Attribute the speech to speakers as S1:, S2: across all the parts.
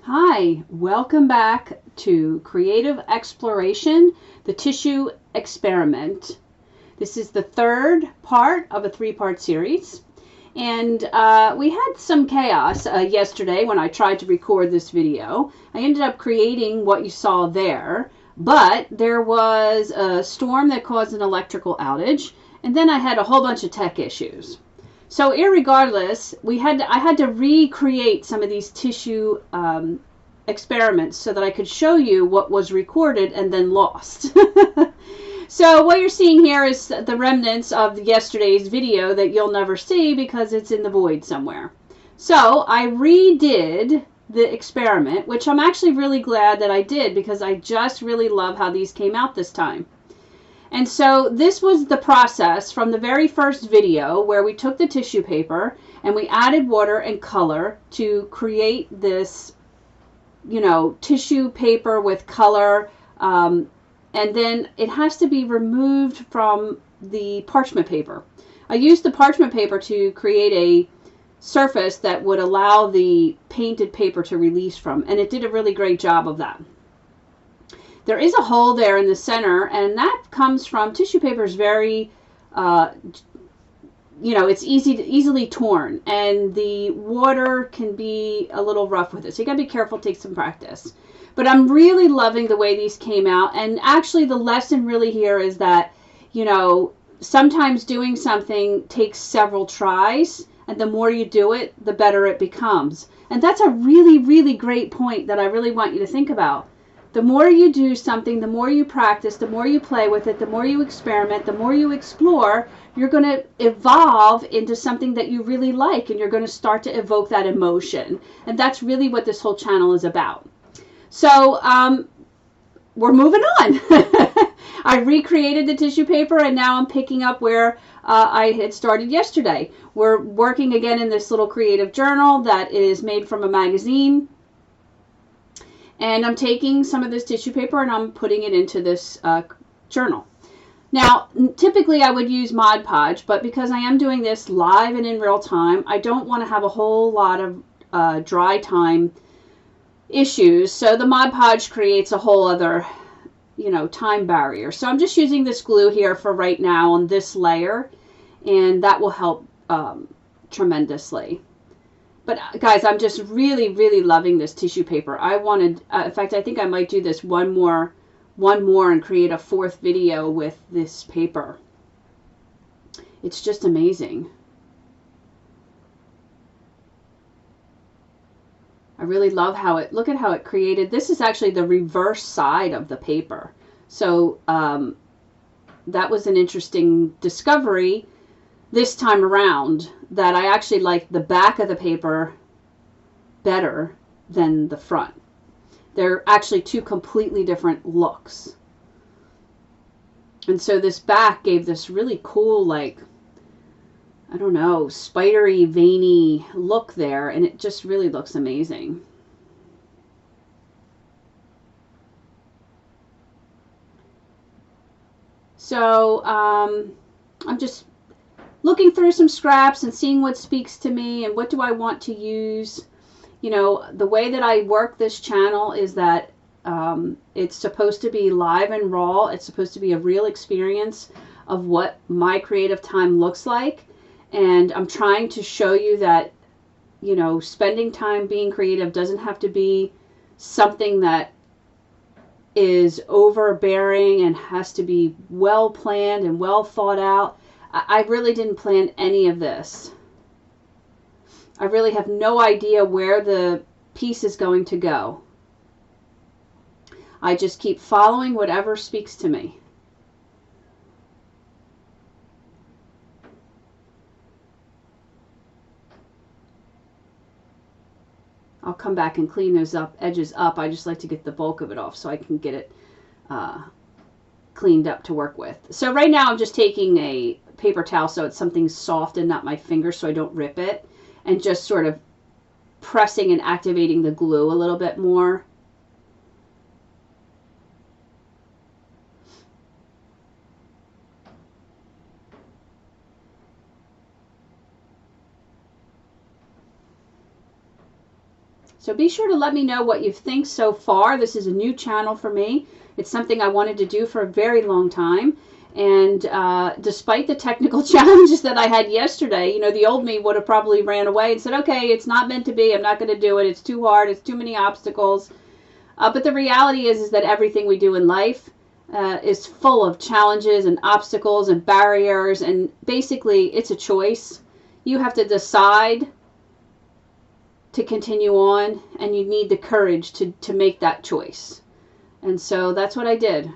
S1: Hi, welcome back to Creative Exploration, the Tissue Experiment. This is the third part of a three-part series. And we had some chaos yesterday when I tried to record this video. I ended up creating what you saw there, but there was a storm that caused an electrical outage, and then I had a whole bunch of tech issues. So irregardless, I had to recreate some of these tissue experiments so that I could show you what was recorded and then lost. So what you're seeing here is the remnants of yesterday's video that you'll never see because it's in the void somewhere. So I redid the experiment, which I'm actually really glad that I did because I just really love how these came out this time. And so this was the process from the very first video where we took the tissue paper and we added water and color to create this, tissue paper with color. And then it has to be removed from the parchment paper. I used the parchment paper to create a surface that would allow the painted paper to release from, and it did a really great job of that. There is a hole there in the center, and that comes from tissue paper is very, it's easily torn, and the water can be a little rough with it. So you gotta be careful, take some practice. But I'm really loving the way these came out, and actually the lesson really here is that, sometimes doing something takes several tries, and the more you do it, the better it becomes. And that's a really, really great point that I really want you to think about. The more you do something, the more you practice, the more you play with it, the more you experiment, the more you explore, you're going to evolve into something that you really like, and you're going to start to evoke that emotion. And that's really what this whole channel is about. So we're moving on. I recreated the tissue paper, and now I'm picking up where I had started yesterday. We're working again in this little creative journal that is made from a magazine. And I'm taking some of this tissue paper and I'm putting it into this journal. Now, typically I would use Mod Podge, but because I am doing this live and in real time, I don't want to have a whole lot of dry time issues. So the Mod Podge creates a whole other, time barrier. So I'm just using this glue here for right now on this layer, and that will help tremendously. But guys, I'm just really, really loving this tissue paper. I wanted, in fact, I think I might do this one more and create a fourth video with this paper. It's just amazing. I really love how look at how it created. This is actually the reverse side of the paper. So that was an interesting discovery this time around, that I actually like the back of the paper better than the front. They're actually two completely different looks. And so this back gave this really cool, like, I don't know, spidery, veiny look there, and it just really looks amazing. So I'm just looking through some scraps and seeing what speaks to me and what do I want to use. The way that I work this channel is that it's supposed to be live and raw. It's supposed to be a real experience of what my creative time looks like. And I'm trying to show you that, spending time being creative doesn't have to be something that is overbearing and has to be well planned and well thought out. I really didn't plan any of this. I really have no idea where the piece is going to go. I just keep following whatever speaks to me. I'll come back and clean those edges up. I just like to get the bulk of it off so I can get it cleaned up to work with. So right now I'm just taking a paper towel so it's something soft and not my finger so I don't rip it, and just sort of pressing and activating the glue a little bit more. So be sure to let me know what you think so far. This is a new channel for me. It's something I wanted to do for a very long time. And despite the technical challenges that I had yesterday, you know, the old me would have probably ran away and said, okay, it's not meant to be. I'm not going to do it. It's too hard. It's too many obstacles. But the reality is that everything we do in life is full of challenges and obstacles and barriers. And basically, it's a choice. You have to decide to continue on, and you need the courage to make that choice. And so that's what I did.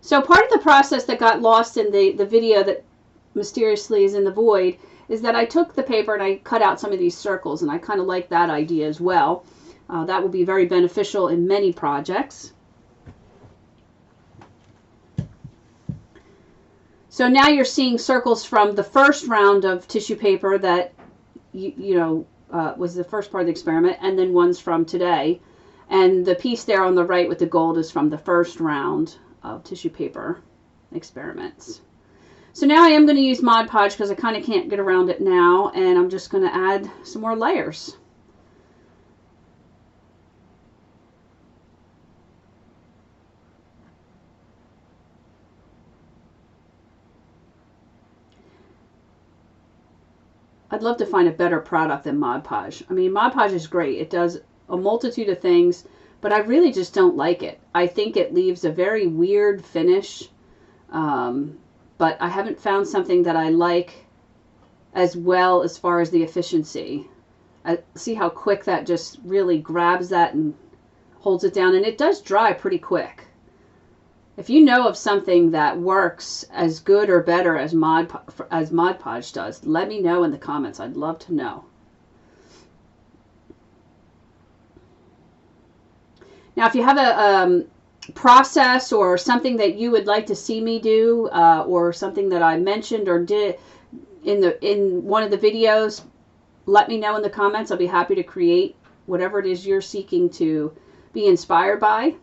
S1: So part of the process that got lost in the video that mysteriously is in the void is that I took the paper and I cut out some of these circles, and I kind of like that idea as well. That will be very beneficial in many projects. So now you're seeing circles from the first round of tissue paper that was the first part of the experiment, and then ones from today. And the piece there on the right with the gold is from the first round of tissue paper experiments. So now I am going to use Mod Podge because I kind of can't get around it now, and I'm just going to add some more layers. I'd love to find a better product than Mod Podge. I mean, Mod Podge is great. It does a multitude of things, but I really just don't like it. I think it leaves a very weird finish, but I haven't found something that I like as well as far as the efficiency. See how quick that just really grabs that and holds it down, and it does dry pretty quick. If you know of something that works as good or better as Mod Podge does, let me know in the comments. I'd love to know. Now, if you have a process or something that you would like to see me do, or something that I mentioned or did in one of the videos, let me know in the comments. I'll be happy to create whatever it is you're seeking to be inspired by.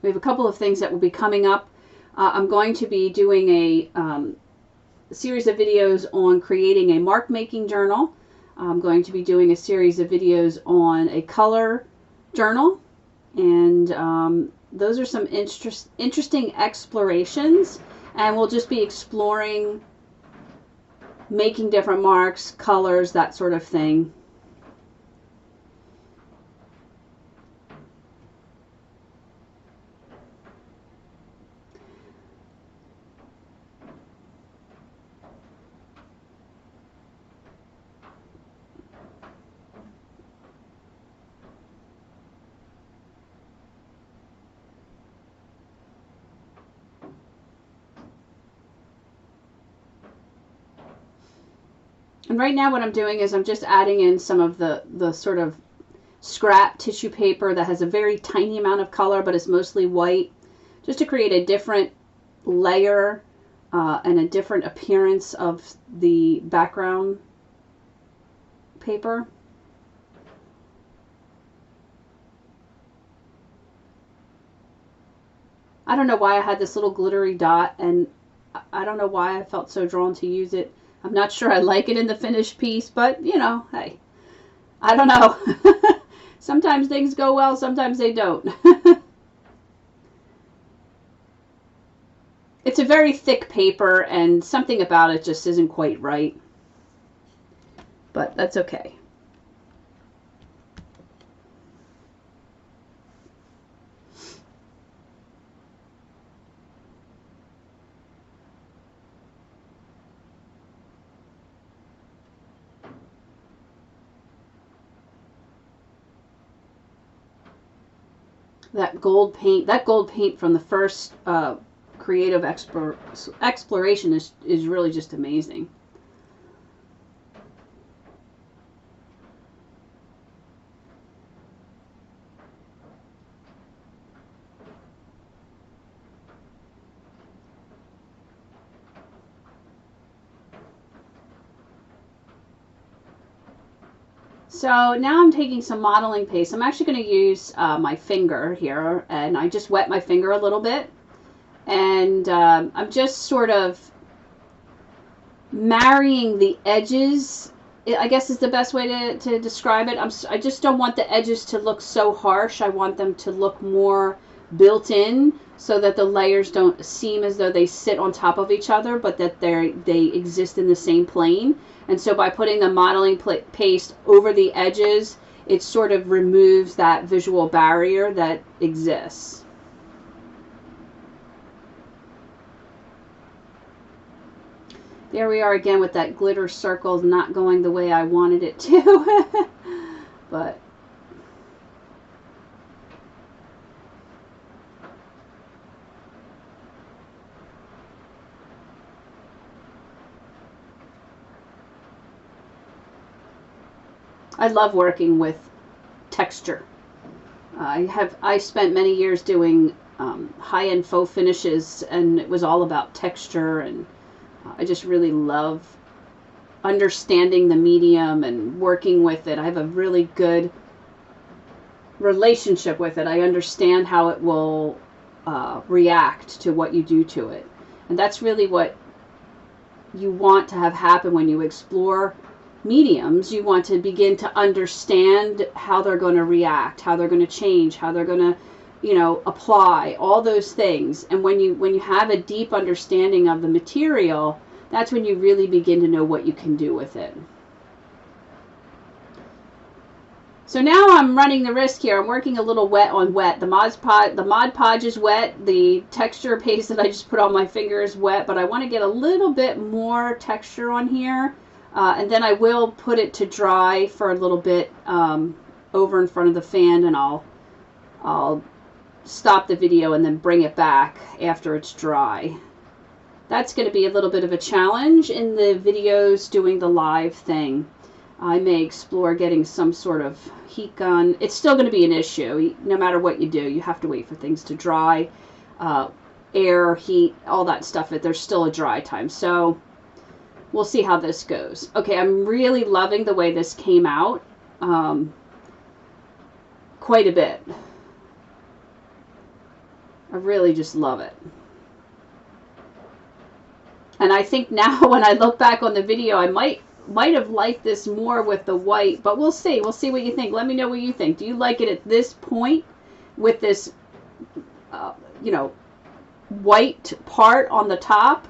S1: We have a couple of things that will be coming up. I'm going to be doing a series of videos on creating a mark making journal. I'm going to be doing a series of videos on a color journal, and those are some interesting explorations, and we'll just be exploring making different marks, colors, that sort of thing. And right now what I'm doing is I'm just adding in some of the sort of scrap tissue paper that has a very tiny amount of color, but it's mostly white, just to create a different layer and a different appearance of the background paper. I don't know why I had this little glittery dot, and I don't know why I felt so drawn to use it. I'm not sure I like it in the finished piece, but, you know, hey, I don't know. Sometimes things go well, sometimes they don't. It's a very thick paper, and something about it just isn't quite right. But that's okay. That gold paint from the first creative exploration is really just amazing. So now I'm taking some modeling paste. I'm actually going to use my finger here, and I just wet my finger a little bit. And I'm just sort of marrying the edges, I guess is the best way to describe it. I just don't want the edges to look so harsh. I want them to look more built in so that the layers don't seem as though they sit on top of each other, but that they exist in the same plane. And so by putting the modeling paste over the edges, it sort of removes that visual barrier that exists. There we are again with that glitter circle not going the way I wanted it to. But I love working with texture. I spent many years doing high-end faux finishes, and it was all about texture, and I just really love understanding the medium and working with it. I have a really good relationship with it. I understand how it will react to what you do to it. And that's really what you want to have happen when you explore mediums. You want to begin to understand how they're going to react, how they're going to change, how they're going to, you know, apply, all those things. And when you have a deep understanding of the material, that's when you really begin to know what you can do with it. So now I'm running the risk here. I'm working a little wet on wet. The Mod Podge is wet. The texture paste that I just put on my finger is wet, but I want to get a little bit more texture on here. And then I will put it to dry for a little bit over in front of the fan, and I'll stop the video and then bring it back after it's dry. That's going to be a little bit of a challenge in the videos doing the live thing. I may explore getting some sort of heat gun. It's still going to be an issue. No matter what you do, you have to wait for things to dry. Air, heat, all that stuff, there's still a dry time. So we'll see how this goes. Okay, I'm really loving the way this came out. Quite a bit. I really just love it. And I think now when I look back on the video, I might have liked this more with the white, but we'll see. We'll see what you think. Let me know what you think. Do you like it at this point with this, you know, white part on the top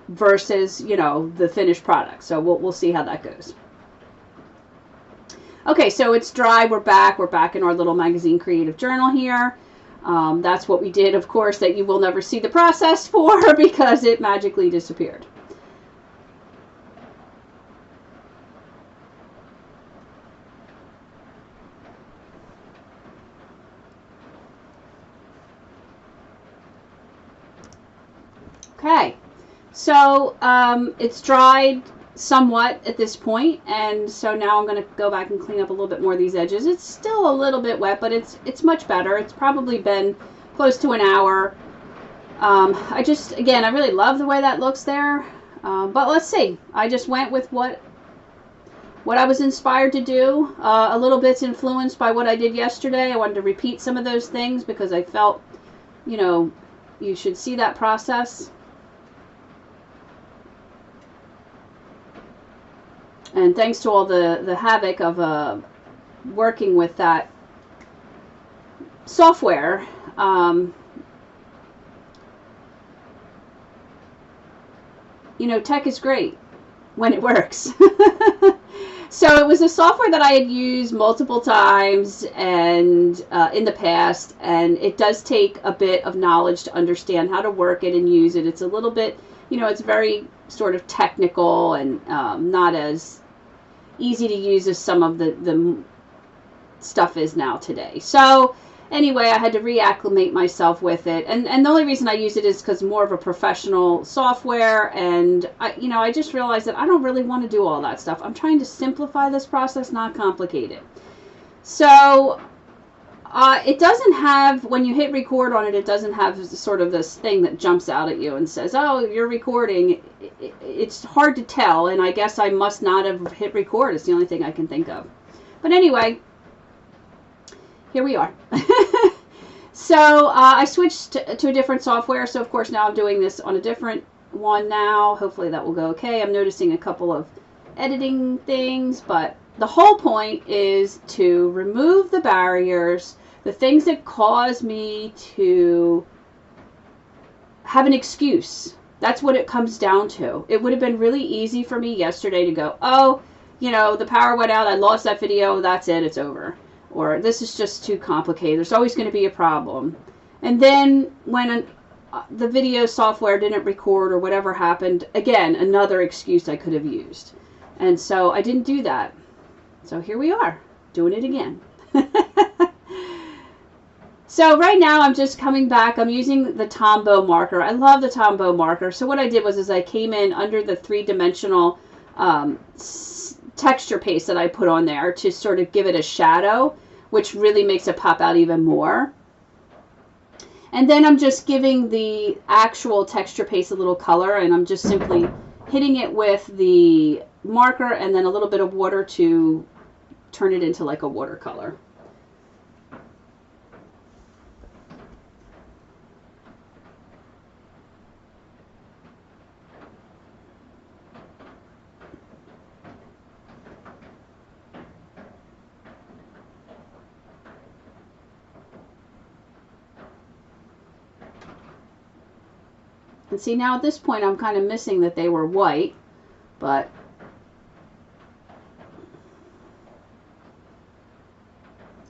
S1: versus, you know, the finished product? So we'll see how that goes. Okay, so it's dry. We're back. We're back in our little magazine creative journal here. That's what we did, of course, that you will never see the process for because it magically disappeared. Okay, so it's dried somewhat at this point, and so now I'm going to go back and clean up a little bit more of these edges. It's still a little bit wet, but it's much better. It's probably been close to an hour. I really love the way that looks there, but let's see. I just went with what I was inspired to do. A little bit's influenced by what I did yesterday. I wanted to repeat some of those things because I felt, you know, you should see that process. And thanks to all the havoc of working with that software, you know, tech is great when it works. So it was a software that I had used multiple times and in the past, and it does take a bit of knowledge to understand how to work it and use it. It's a little bit, you know, it's very sort of technical and not as easy to use as some of the stuff is now today. So anyway, I had to reacclimate myself with it, and the only reason I use it is because more of a professional software, and I just realized that I don't really want to do all that stuff. I'm trying to simplify this process, not complicate it. So It doesn't have, when you hit record on it, it doesn't have sort of this thing that jumps out at you and says, oh, you're recording. It's hard to tell, and I guess I must not have hit record. It's the only thing I can think of. But anyway, here we are. So I switched to a different software, so of course now I'm doing this on a different one now. Hopefully that will go okay. I'm noticing a couple of editing things, but the whole point is to remove the barriers, the things that cause me to have an excuse. That's what it comes down to. It would have been really easy for me yesterday to go, oh, you know, the power went out, I lost that video, that's it, it's over. Or this is just too complicated, there's always going to be a problem. And then when the video software didn't record or whatever happened, again, another excuse I could have used. And so I didn't do that. So here we are, doing it again. So right now I'm just coming back. I'm using the Tombow marker. I love the Tombow marker. So what I did was I came in under the three-dimensional texture paste that I put on there to sort of give it a shadow, which really makes it pop out even more. And then I'm just giving the actual texture paste a little color, and I'm just simply hitting it with the marker and then a little bit of water to turn it into like a watercolor. And see, now at this point I'm kind of missing that they were white, but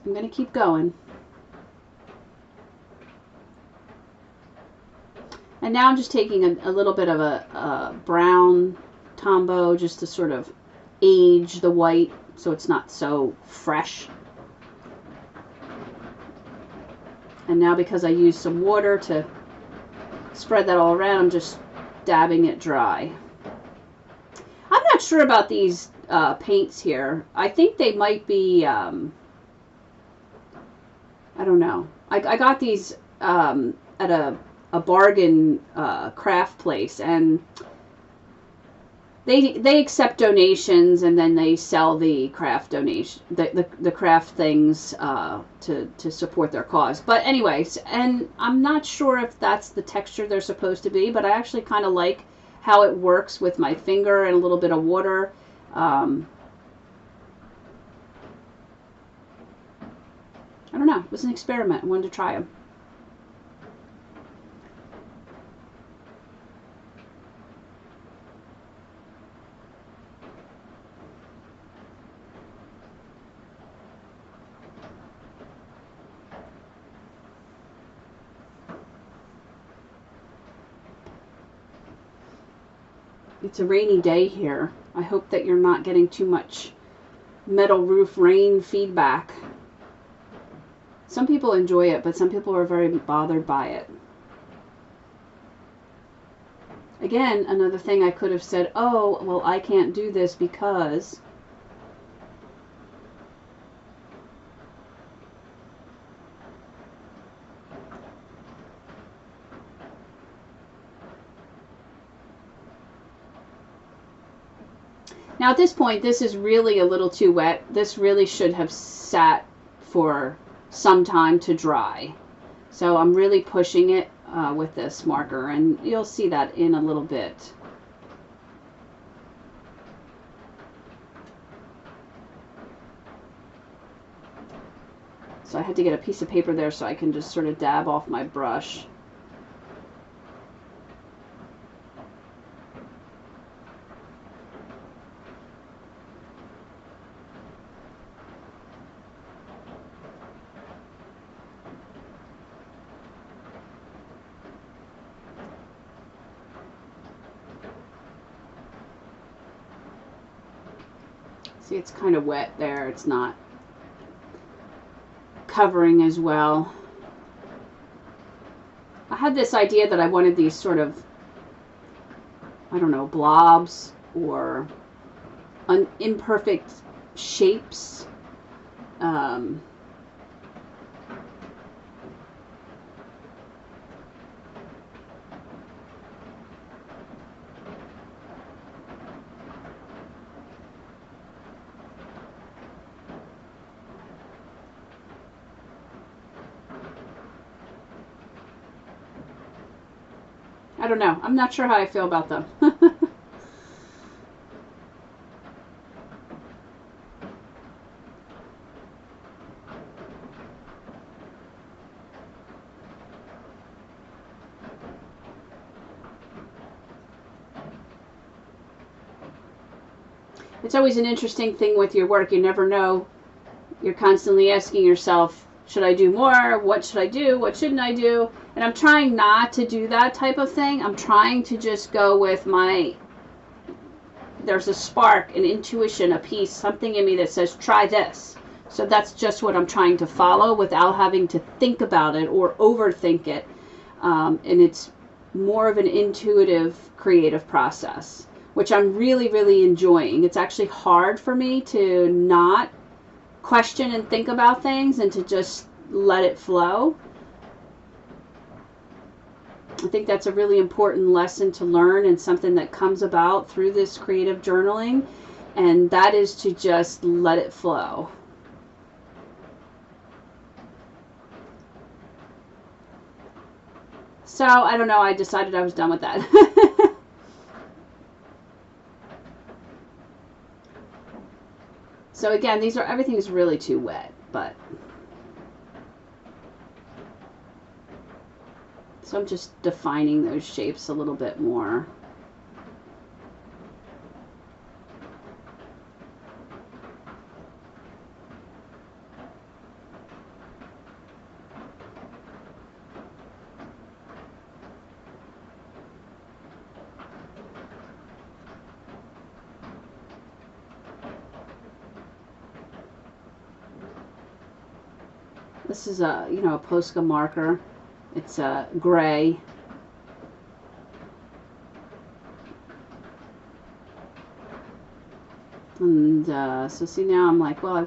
S1: I'm going to keep going. And now I'm just taking a little bit of a brown Tombow just to sort of age the white so it's not so fresh. And now because I used some water to spread that all around, I'm just dabbing it dry. I'm not sure about these paints here. I think they might be, I don't know. I got these at a bargain craft place, and they accept donations, and then they sell the craft donation, the craft things to support their cause. But anyways, and I'm not sure if that's the texture they're supposed to be, but I actually kind of like how it works with my finger and a little bit of water. I don't know. It was an experiment. I wanted to try them. It's a rainy day here. I hope that you're not getting too much metal roof rain feedback. Some people enjoy it, but some people are very bothered by it. Again, another thing I could have said, oh, well, I can't do this because... Now at this point, this is really a little too wet. This really should have sat for some time to dry. So I'm really pushing it with this marker, and you'll see that in a little bit. So I had to get a piece of paper there so I can just sort of dab off my brush. See, it's kind of wet there. It's not covering as well. I had this idea that I wanted these sort of, I don't know, blobs or imperfect shapes. I don't know. I'm not sure how I feel about them. It's always an interesting thing with your work. You never know. You're constantly asking yourself, should I do more? What should I do? What shouldn't I do? And I'm trying not to do that type of thing. I'm trying to just go with there's a spark, an intuition, a piece, something in me that says, try this. So that's just what I'm trying to follow without having to think about it or overthink it. And it's more of an intuitive, creative process, which I'm really, really enjoying. It's actually hard for me to not question and think about things and to just let it flow. I think that's a really important lesson to learn and something that comes about through this creative journaling, and that is to just let it flow. So, I don't know, I decided I was done with that. So again, everything is really too wet, but so I'm just defining those shapes a little bit more. This is a Posca marker. It's gray. And so see, now I'm like, well, I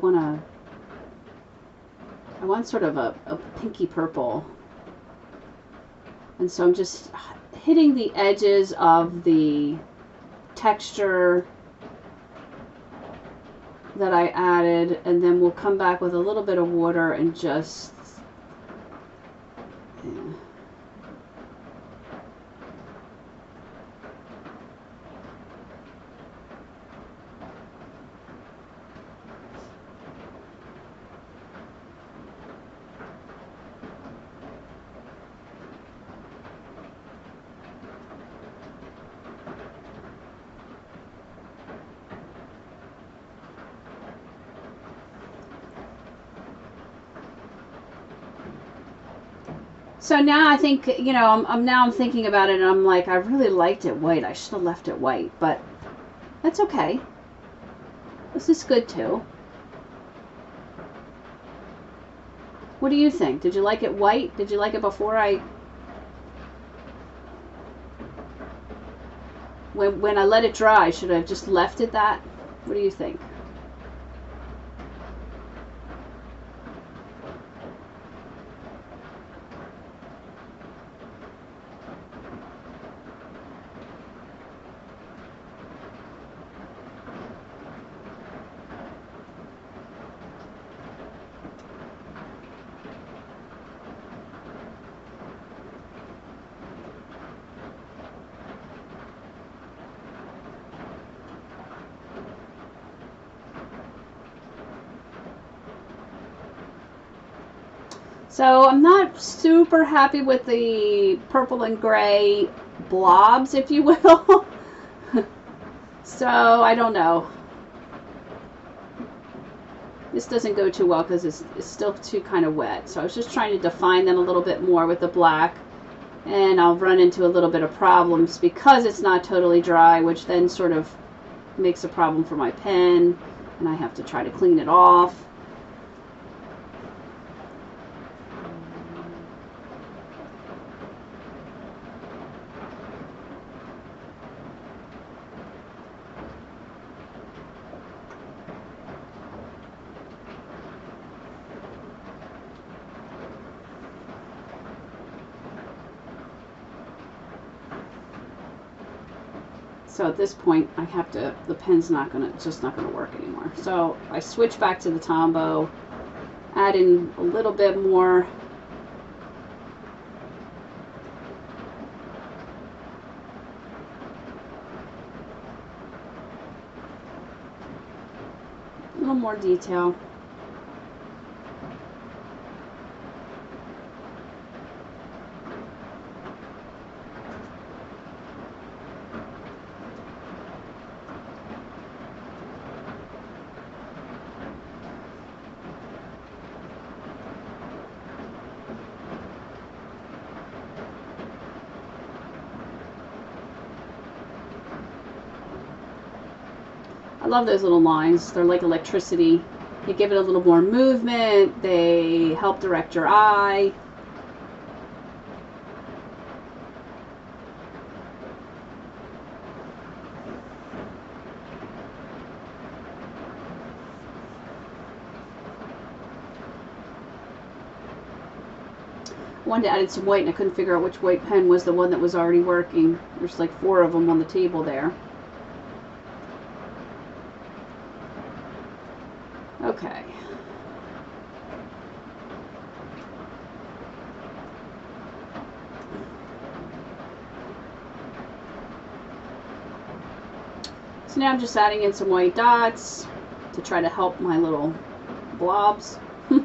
S1: want sort of a pinky purple. And so I'm just hitting the edges of the texture that I added, and then we'll come back with a little bit of water and just So now I think, I'm thinking about it, and I'm like, I really liked it white. I should have left it white, but that's okay. This is good too. What do you think? Did you like it white? Did you like it before when I let it dry, should I have just left it that? What do you think? So I'm not super happy with the purple and gray blobs, if you will. So I don't know. This doesn't go too well because it's still too kind of wet. So I was just trying to define them a little bit more with the black. And I'll run into a little bit of problems because it's not totally dry, which then sort of makes a problem for my pen. And I have to try to clean it off. So at this point, the pen's just not gonna work anymore. So I switch back to the Tombow, add in a little bit more more detail. I love those little lines. They're like electricity. They give it a little more movement. They help direct your eye. I wanted to add some white and I couldn't figure out which white pen was the one that was already working. There's like 4 of them on the table there. Okay. So now I'm just adding in some white dots to try to help my little blobs. They're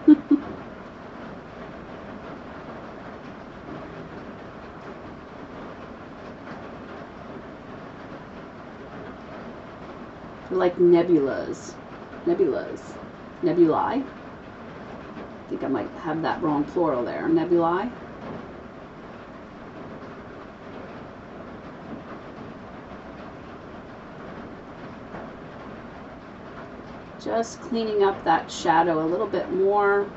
S1: like nebulas. Nebulae. I think I might have that wrong plural there. Nebulae. Just cleaning up that shadow a little bit more.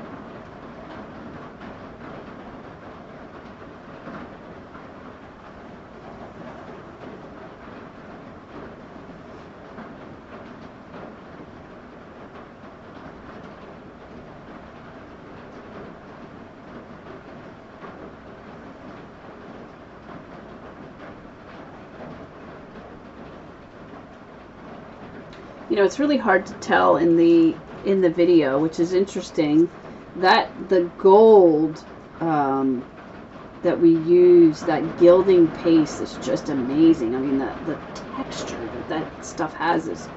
S1: You know, it's really hard to tell in the video, which is interesting, that the gold that we use, that gilding paste, is just amazing. I mean, the texture that stuff has is.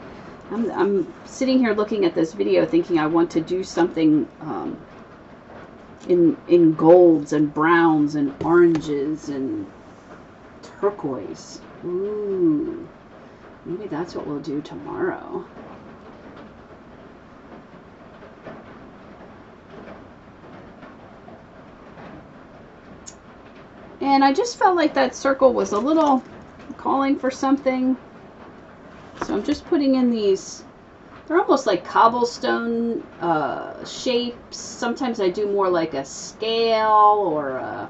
S1: I'm sitting here looking at this video thinking I want to do something in golds and browns and oranges and turquoise. Ooh. Maybe that's what we'll do tomorrow. And I just felt like that circle was a little calling for something. So I'm just putting in these, they're almost like cobblestone shapes. Sometimes I do more like a scale or a,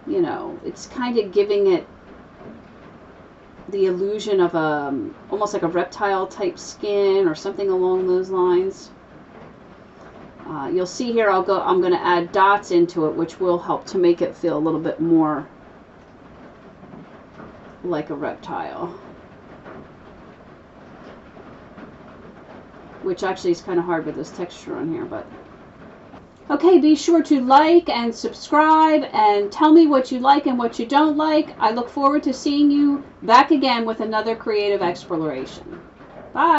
S1: you know, it's kind of giving it the illusion of almost like a reptile type skin or something along those lines. You'll see here I'm going to add dots into it, which will help to make it feel a little bit more like a reptile, which actually is kind of hard with this texture on here. But okay, be sure to like and subscribe and tell me what you like and what you don't like. I look forward to seeing you back again with another creative exploration. Bye.